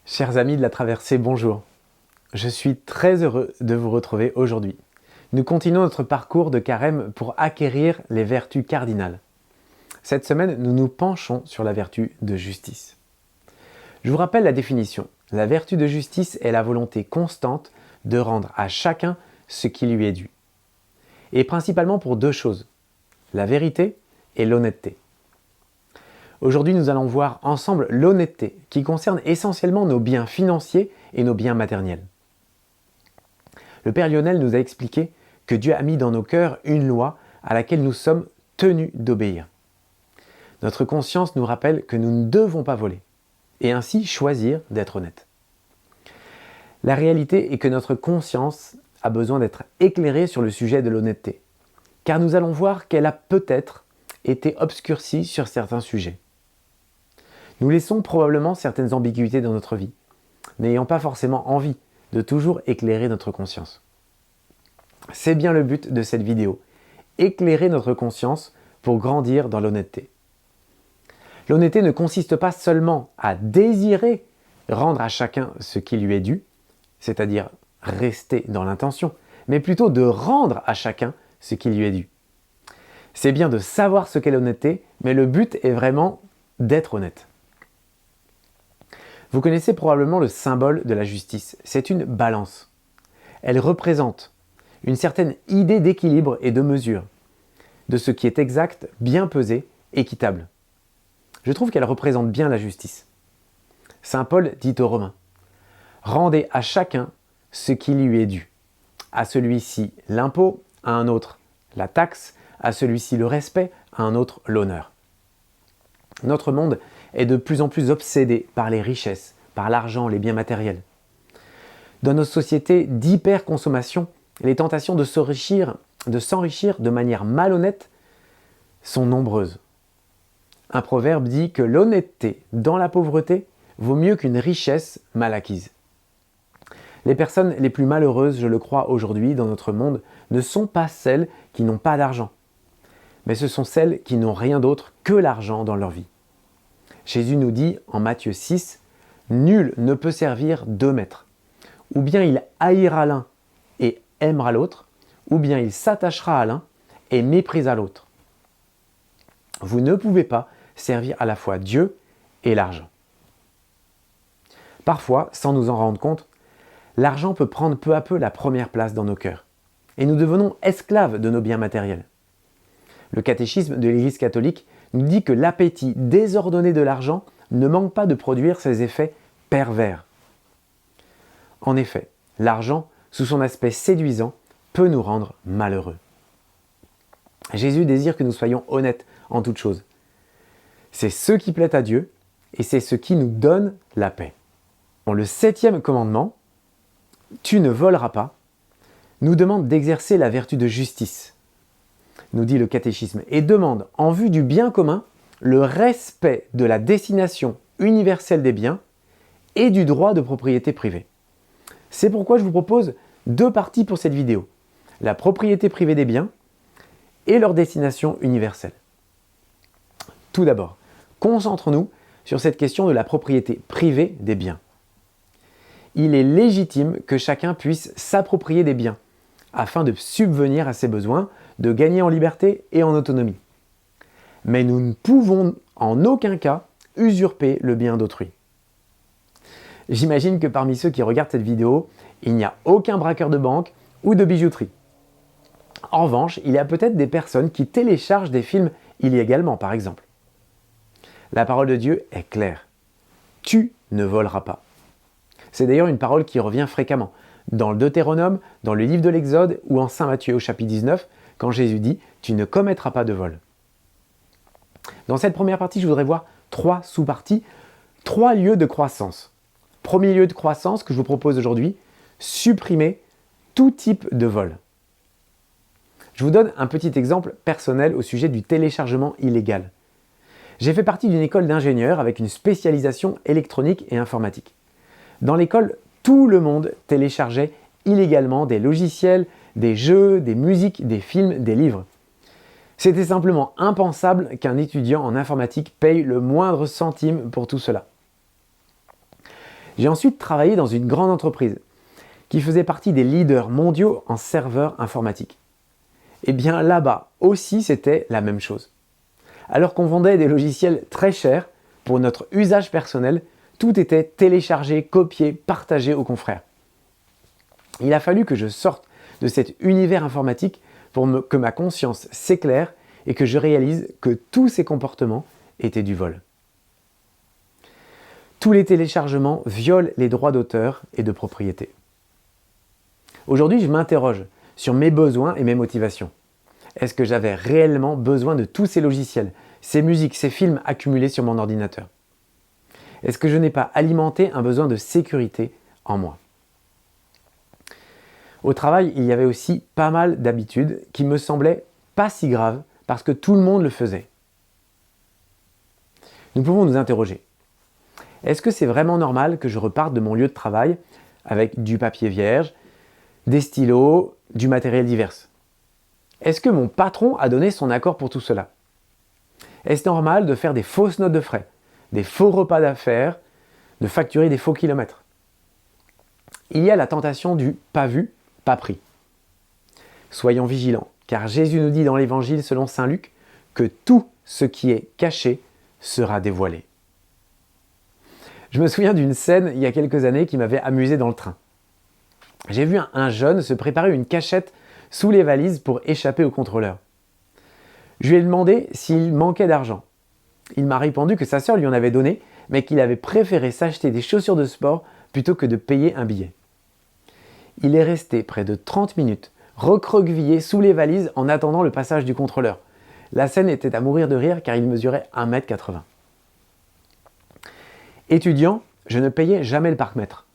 Chers amis de la traversée, bonjour. Je suis très heureux de vous retrouver aujourd'hui. Nous continuons notre parcours de carême pour acquérir les vertus cardinales. Cette semaine, nous nous penchons sur la vertu de justice. Je vous rappelle la définition. La vertu de justice est la volonté constante de rendre à chacun ce qui lui est dû. Et principalement pour deux choses, la vérité et l'honnêteté. Aujourd'hui, nous allons voir ensemble l'honnêteté, qui concerne essentiellement nos biens financiers et nos biens matériels. Le Père Lionel nous a expliqué que Dieu a mis dans nos cœurs une loi à laquelle nous sommes tenus d'obéir. Notre conscience nous rappelle que nous ne devons pas voler, et ainsi choisir d'être honnête. La réalité est que notre conscience a besoin d'être éclairée sur le sujet de l'honnêteté, car nous allons voir qu'elle a peut-être été obscurcie sur certains sujets. Nous laissons probablement certaines ambiguïtés dans notre vie, n'ayant pas forcément envie de toujours éclairer notre conscience. C'est bien le but de cette vidéo, éclairer notre conscience pour grandir dans l'honnêteté. L'honnêteté ne consiste pas seulement à désirer rendre à chacun ce qui lui est dû, c'est-à-dire rester dans l'intention, mais plutôt de rendre à chacun ce qui lui est dû. C'est bien de savoir ce qu'est l'honnêteté, mais le but est vraiment d'être honnête. Vous connaissez probablement le symbole de la justice. C'est une balance. Elle représente une certaine idée d'équilibre et de mesure, de ce qui est exact, bien pesé, équitable. Je trouve qu'elle représente bien la justice. Saint Paul dit aux Romains : « Rendez à chacun ce qui lui est dû. À celui-ci l'impôt, à un autre la taxe, à celui-ci le respect, à un autre l'honneur. » Notre monde est de plus en plus obsédé par les richesses, par l'argent, les biens matériels. Dans nos sociétés d'hyperconsommation, les tentations de s'enrichir de manière malhonnête sont nombreuses. Un proverbe dit que l'honnêteté dans la pauvreté vaut mieux qu'une richesse mal acquise. Les personnes les plus malheureuses, je le crois aujourd'hui dans notre monde, ne sont pas celles qui n'ont pas d'argent, mais ce sont celles qui n'ont rien d'autre que l'argent dans leur vie. Jésus nous dit en Matthieu 6, « Nul ne peut servir deux maîtres. Ou bien il haïra l'un et aimera l'autre, ou bien il s'attachera à l'un et méprisera l'autre. Vous ne pouvez pas servir à la fois Dieu et l'argent. » Parfois, sans nous en rendre compte, l'argent peut prendre peu à peu la première place dans nos cœurs, et nous devenons esclaves de nos biens matériels. Le catéchisme de l'Église catholique nous dit que l'appétit désordonné de l'argent ne manque pas de produire ses effets pervers. En effet, l'argent, sous son aspect séduisant, peut nous rendre malheureux. Jésus désire que nous soyons honnêtes en toutes choses. C'est ce qui plaît à Dieu et c'est ce qui nous donne la paix. Le 7e commandement, « Tu ne voleras pas », nous demande d'exercer la vertu de justice, nous dit le catéchisme, et demande, en vue du bien commun, le respect de la destination universelle des biens et du droit de propriété privée. C'est pourquoi je vous propose deux parties pour cette vidéo, la propriété privée des biens et leur destination universelle. Tout d'abord, concentrons-nous sur cette question de la propriété privée des biens. Il est légitime que chacun puisse s'approprier des biens, afin de subvenir à ses besoins, de gagner en liberté et en autonomie. Mais nous ne pouvons en aucun cas usurper le bien d'autrui. J'imagine que parmi ceux qui regardent cette vidéo, il n'y a aucun braqueur de banque ou de bijouterie. En revanche, il y a peut-être des personnes qui téléchargent des films illégalement, par exemple. La parole de Dieu est claire. Tu ne voleras pas. C'est d'ailleurs une parole qui revient fréquemment dans le Deutéronome, dans le livre de l'Exode ou en Saint Matthieu au chapitre 19, quand Jésus dit « Tu ne commettras pas de vol ». Dans cette première partie, je voudrais voir 3 sous-parties, 3 lieux de croissance. Premier lieu de croissance que je vous propose aujourd'hui, supprimer tout type de vol. Je vous donne un petit exemple personnel au sujet du téléchargement illégal. J'ai fait partie d'une école d'ingénieurs avec une spécialisation électronique et informatique. Dans l'école, tout le monde téléchargeait illégalement des logiciels, des jeux, des musiques, des films, des livres. C'était simplement impensable qu'un étudiant en informatique paye le moindre centime pour tout cela. J'ai ensuite travaillé dans une grande entreprise qui faisait partie des leaders mondiaux en serveurs informatiques. Et bien là-bas aussi c'était la même chose. Alors qu'on vendait des logiciels très chers pour notre usage personnel, tout était téléchargé, copié, partagé aux confrères. Il a fallu que je sorte de cet univers informatique pour que ma conscience s'éclaire et que je réalise que tous ces comportements étaient du vol. Tous les téléchargements violent les droits d'auteur et de propriété. Aujourd'hui, je m'interroge sur mes besoins et mes motivations. Est-ce que j'avais réellement besoin de tous ces logiciels, ces musiques, ces films accumulés sur mon ordinateur? Est-ce que je n'ai pas alimenté un besoin de sécurité en moi? Au travail, il y avait aussi pas mal d'habitudes qui me semblaient pas si graves parce que tout le monde le faisait. Nous pouvons nous interroger. Est-ce que c'est vraiment normal que je reparte de mon lieu de travail avec du papier vierge, des stylos, du matériel divers? Est-ce que mon patron a donné son accord pour tout cela? Est-ce normal de faire des fausses notes de frais, des faux repas d'affaires, de facturer des faux kilomètres? Il y a la tentation du pas vu, pas pris. Soyons vigilants, car Jésus nous dit dans l'Évangile selon saint Luc que tout ce qui est caché sera dévoilé. Je me souviens d'une scène il y a quelques années qui m'avait amusé dans le train. J'ai vu un jeune se préparer une cachette sous les valises pour échapper au contrôleur. Je lui ai demandé s'il manquait d'argent. Il m'a répondu que sa sœur lui en avait donné, mais qu'il avait préféré s'acheter des chaussures de sport plutôt que de payer un billet. Il est resté près de 30 minutes, recroquevillé sous les valises en attendant le passage du contrôleur. La scène était à mourir de rire car il mesurait 1,80 m. Étudiant, je ne payais jamais le parc-mètre.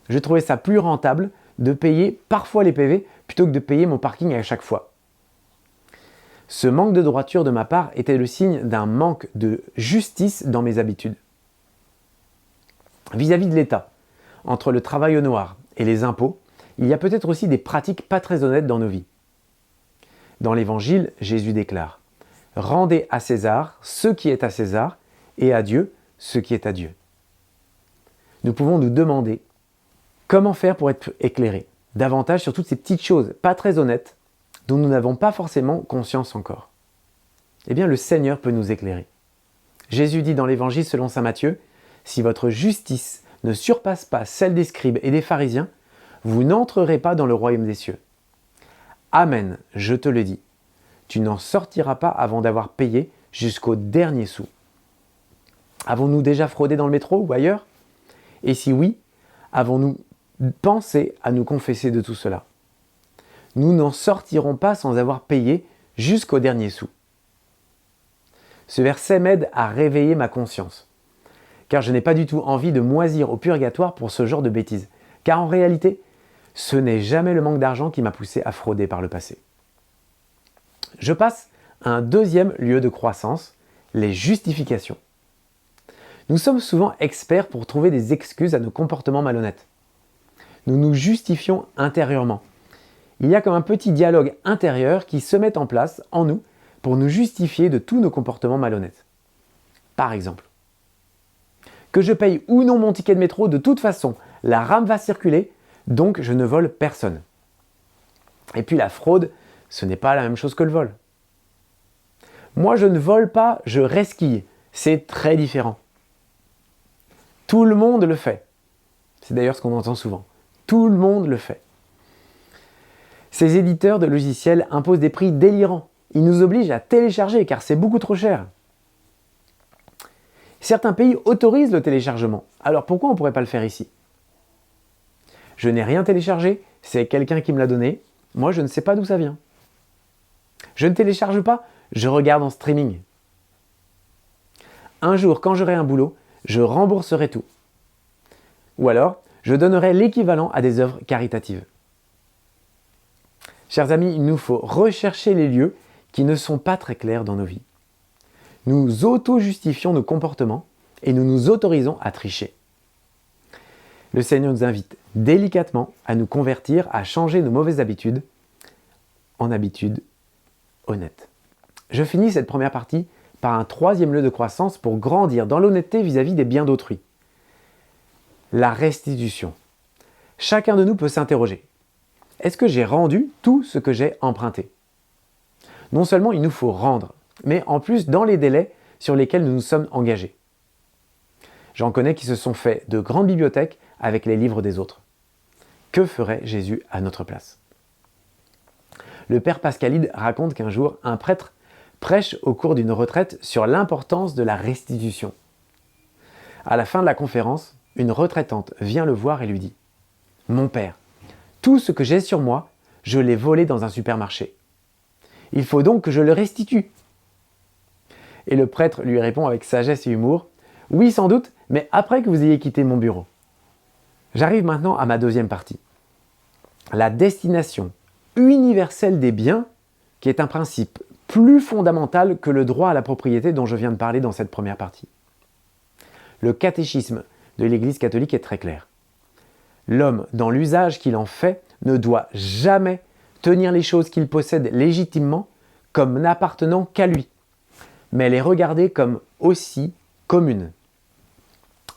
Je trouvais ça plus rentable de payer parfois les PV plutôt que de payer mon parking à chaque fois. Ce manque de droiture de ma part était le signe d'un manque de justice dans mes habitudes. Vis-à-vis de l'État, entre le travail au noir et les impôts, il y a peut-être aussi des pratiques pas très honnêtes dans nos vies. Dans l'Évangile, Jésus déclare « Rendez à César ce qui est à César et à Dieu ce qui est à Dieu ». Nous pouvons nous demander comment faire pour être éclairés davantage sur toutes ces petites choses pas très honnêtes dont nous n'avons pas forcément conscience encore. Eh bien, le Seigneur peut nous éclairer. Jésus dit dans l'Évangile selon saint Matthieu « Si votre justice ne surpasse pas celle des scribes et des pharisiens, vous n'entrerez pas dans le royaume des cieux. Amen, je te le dis, tu n'en sortiras pas avant d'avoir payé jusqu'au dernier sou. » Avons-nous déjà fraudé dans le métro ou ailleurs? Et si oui, avons-nous pensé à nous confesser de tout cela? Nous n'en sortirons pas sans avoir payé jusqu'au dernier sou. Ce verset m'aide à réveiller ma conscience, car je n'ai pas du tout envie de moisir au purgatoire pour ce genre de bêtises, car en réalité, ce n'est jamais le manque d'argent qui m'a poussé à frauder par le passé. Je passe à un deuxième lieu de croissance, les justifications. Nous sommes souvent experts pour trouver des excuses à nos comportements malhonnêtes. Nous nous justifions intérieurement. Il y a comme un petit dialogue intérieur qui se met en place en nous pour nous justifier de tous nos comportements malhonnêtes. Par exemple, que je paye ou non mon ticket de métro, de toute façon, la rame va circuler, donc je ne vole personne. Et puis la fraude, ce n'est pas la même chose que le vol. Moi, je ne vole pas, je resquille. C'est très différent. Tout le monde le fait. C'est d'ailleurs ce qu'on entend souvent. Tout le monde le fait. Ces éditeurs de logiciels imposent des prix délirants. Ils nous obligent à télécharger car c'est beaucoup trop cher. Certains pays autorisent le téléchargement. Alors pourquoi on ne pourrait pas le faire ici? Je n'ai rien téléchargé, c'est quelqu'un qui me l'a donné. Moi, je ne sais pas d'où ça vient. Je ne télécharge pas, je regarde en streaming. Un jour, quand j'aurai un boulot, je rembourserai tout. Ou alors, je donnerai l'équivalent à des œuvres caritatives. Chers amis, il nous faut rechercher les lieux qui ne sont pas très clairs dans nos vies. Nous auto-justifions nos comportements et nous nous autorisons à tricher. Le Seigneur nous invite délicatement à nous convertir, à changer nos mauvaises habitudes en habitudes honnêtes. Je finis cette première partie par un troisième lieu de croissance pour grandir dans l'honnêteté vis-à-vis des biens d'autrui. La restitution. Chacun de nous peut s'interroger. Est-ce que j'ai rendu tout ce que j'ai emprunté? Non seulement il nous faut rendre, mais en plus dans les délais sur lesquels nous nous sommes engagés. J'en connais qui se sont fait de grandes bibliothèques avec les livres des autres. Que ferait Jésus à notre place? Le père Pascalide raconte qu'un jour, un prêtre prêche au cours d'une retraite sur l'importance de la restitution. À la fin de la conférence, une retraitante vient le voir et lui dit « Mon père, tout ce que j'ai sur moi, je l'ai volé dans un supermarché. Il faut donc que je le restitue. » Et le prêtre lui répond avec sagesse et humour « Oui, sans doute, mais après que vous ayez quitté mon bureau. » J'arrive maintenant à ma deuxième partie. La destination universelle des biens, qui est un principe plus fondamental que le droit à la propriété dont je viens de parler dans cette première partie. Le catéchisme de l'Église catholique est très clair. L'homme, dans l'usage qu'il en fait, ne doit jamais tenir les choses qu'il possède légitimement comme n'appartenant qu'à lui, mais les regarder comme aussi communes,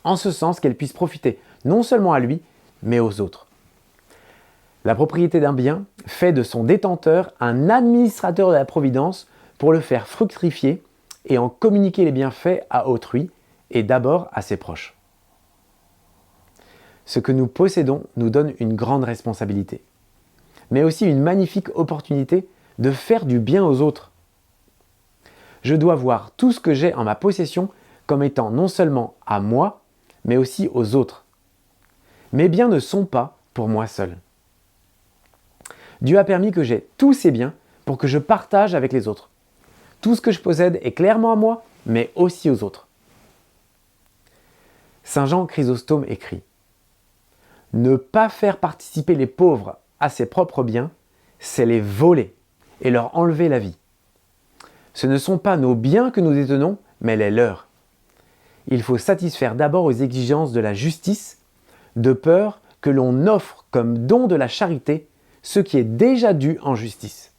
en ce sens qu'elles puissent profiter non seulement à lui, mais aux autres. La propriété d'un bien fait de son détenteur un administrateur de la providence pour le faire fructifier et en communiquer les bienfaits à autrui et d'abord à ses proches. Ce que nous possédons nous donne une grande responsabilité, mais aussi une magnifique opportunité de faire du bien aux autres. Je dois voir tout ce que j'ai en ma possession comme étant non seulement à moi, mais aussi aux autres. Mes biens ne sont pas pour moi seul. Dieu a permis que j'aie tous ces biens pour que je partage avec les autres. Tout ce que je possède est clairement à moi, mais aussi aux autres. Saint Jean Chrysostome écrit « Ne pas faire participer les pauvres à ses propres biens, c'est les voler et leur enlever la vie. Ce ne sont pas nos biens que nous détenons, mais les leurs. Il faut satisfaire d'abord aux exigences de la justice, de peur que l'on offre comme don de la charité ce qui est déjà dû en justice. »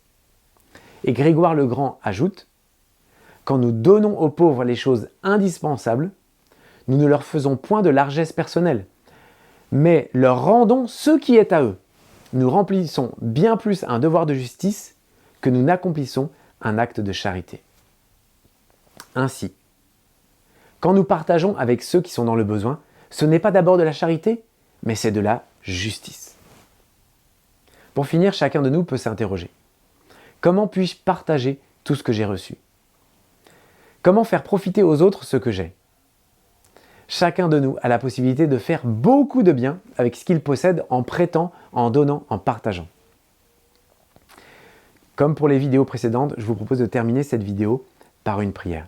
Et Grégoire le Grand ajoute « Quand nous donnons aux pauvres les choses indispensables, nous ne leur faisons point de largesse personnelle, mais leur rendons ce qui est à eux. Nous remplissons bien plus un devoir de justice que nous n'accomplissons un acte de charité. » Ainsi, quand nous partageons avec ceux qui sont dans le besoin, ce n'est pas d'abord de la charité, mais c'est de la justice. Pour finir, chacun de nous peut s'interroger. Comment puis-je partager tout ce que j'ai reçu? Comment faire profiter aux autres ce que j'ai? Chacun de nous a la possibilité de faire beaucoup de bien avec ce qu'il possède en prêtant, en donnant, en partageant. Comme pour les vidéos précédentes, je vous propose de terminer cette vidéo par une prière.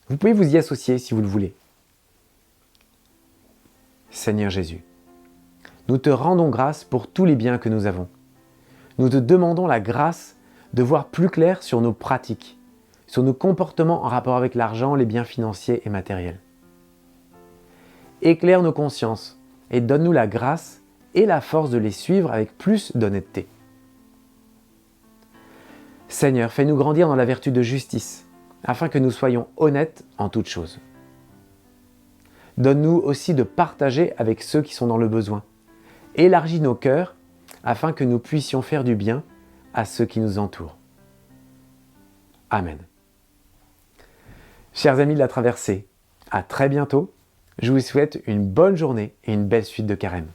Vous pouvez vous y associer si vous le voulez. Seigneur Jésus, nous te rendons grâce pour tous les biens que nous avons. Nous te demandons la grâce de voir plus clair sur nos pratiques, sur nos comportements en rapport avec l'argent, les biens financiers et matériels. Éclaire nos consciences et donne-nous la grâce et la force de les suivre avec plus d'honnêteté. Seigneur, fais-nous grandir dans la vertu de justice, afin que nous soyons honnêtes en toutes choses. Donne-nous aussi de partager avec ceux qui sont dans le besoin. Élargis nos cœurs, afin que nous puissions faire du bien à ceux qui nous entourent. Amen. Chers amis de la traversée, à très bientôt. Je vous souhaite une bonne journée et une belle suite de carême.